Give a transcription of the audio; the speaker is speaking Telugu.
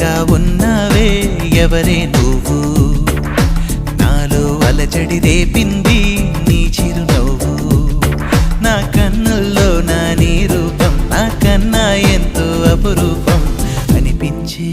అందంగా ఉన్నావే ఎవరే నువ్వు నాలో అలజడి రేపింది నీ చిరునవ్వు నా కన్నుల్లో నా నీ రూపం నా కన్నా ఎంతో అపురూపం అనిపించే